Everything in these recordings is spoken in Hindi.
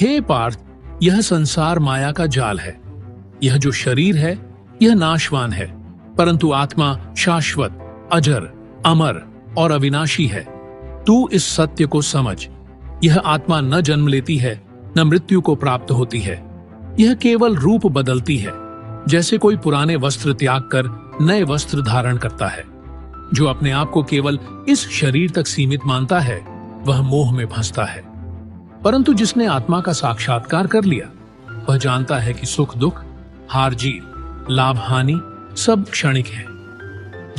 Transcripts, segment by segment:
हे पार्थ, यह संसार माया का जाल है। यह जो शरीर है यह नाशवान है, परंतु आत्मा शाश्वत, अजर, अमर और अविनाशी है। तू इस सत्य को समझ। यह आत्मा न जन्म लेती है न मृत्यु को प्राप्त होती है। यह केवल रूप बदलती है, जैसे कोई पुराने वस्त्र त्याग कर नए वस्त्र धारण करता है। जो अपने आप को केवल इस शरीर तक सीमित मानता है वह मोह में फंसता है, परंतु जिसने आत्मा का साक्षात्कार कर लिया वह जानता है कि सुख दुख, हार जीत, लाभ हानि सब क्षणिक है।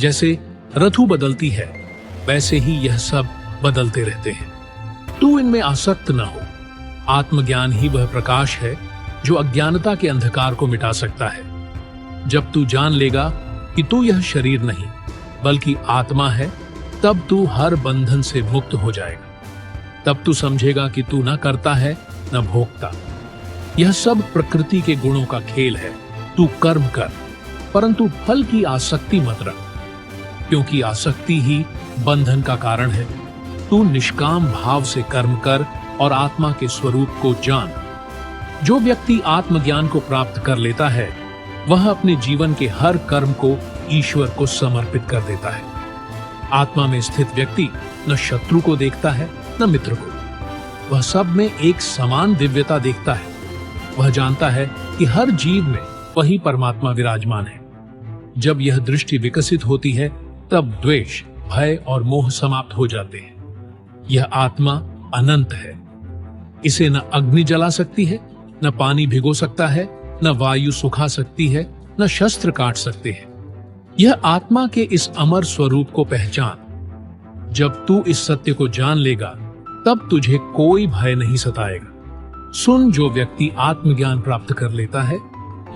जैसे ऋतु बदलती है वैसे ही यह सब बदलते रहते हैं। तू इनमें आसक्त न हो। आत्मज्ञान ही वह प्रकाश है जो अज्ञानता के अंधकार को मिटा सकता है। जब तू जान लेगा कि तू यह शरीर नहीं बल्कि आत्मा है, तब तू हर बंधन से मुक्त हो जाएगा। तब तू समझेगा कि तू न करता है न भोगता। यह सब प्रकृति के गुणों का खेल है। तू कर्म कर, परंतु फल की आसक्ति मत रख, क्योंकि आसक्ति ही बंधन का कारण है। तू निष्काम भाव से कर्म कर और आत्मा के स्वरूप को जान। जो व्यक्ति आत्मज्ञान को प्राप्त कर लेता है वह अपने जीवन के हर कर्म को ईश्वर को समर्पित कर देता है। आत्मा में स्थित व्यक्ति न शत्रु को देखता है न मित्र को। वह सब में एक समान दिव्यता देखता है। वह जानता है कि हर जीव में वही परमात्मा विराजमान है। जब यह दृष्टि विकसित होती है तब द्वेष, भय और मोह समाप्त हो जाते हैं। यह आत्मा अनंत है। इसे न अग्नि जला सकती है, न पानी भिगो सकता है, न वायु सुखा सकती है, न शस्त्र काट सकते हैं। यह आत्मा के इस अमर स्वरूप को पहचान। जब तू इस सत्य को जान लेगा तब तुझे कोई भय नहीं सताएगा। सुन, जो व्यक्ति आत्मज्ञान प्राप्त कर लेता है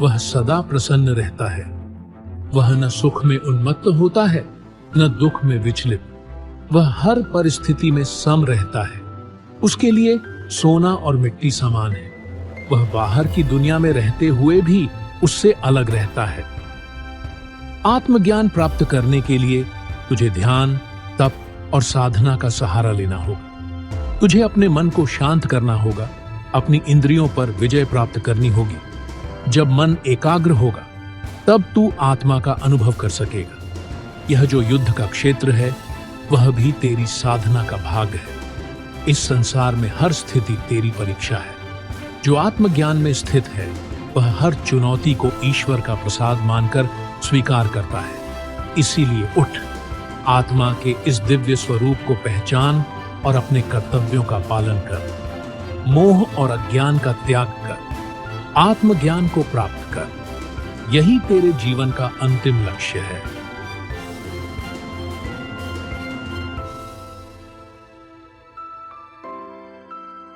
वह सदा प्रसन्न रहता है। वह न सुख में उन्मत्त होता है न दुख में विचलित। वह हर परिस्थिति में सम रहता है। उसके लिए सोना और मिट्टी समान है। वह बाहर की दुनिया में रहते हुए भी उससे अलग रहता है। आत्मज्ञान प्राप्त करने के लिए तुझे ध्यान, तप और साधना का सहारा लेना होगा। तुझे अपने मन को शांत करना होगा। अपनी इंद्रियों पर विजय प्राप्त करनी होगी। जब मन एकाग्र होगा तब तू आत्मा का अनुभव कर सकेगा। यह जो युद्ध का क्षेत्र है वह भी तेरी साधना का भाग है। इस संसार में हर स्थिति तेरी परीक्षा है। जो आत्मज्ञान में स्थित है वह हर चुनौती को ईश्वर का प्रसाद मानकर स्वीकार करता है। इसीलिए उठ, आत्मा के इस दिव्य स्वरूप को पहचान और अपने कर्तव्यों का पालन कर। मोह और अज्ञान का त्याग कर आत्मज्ञान को प्राप्त कर। यही तेरे जीवन का अंतिम लक्ष्य है।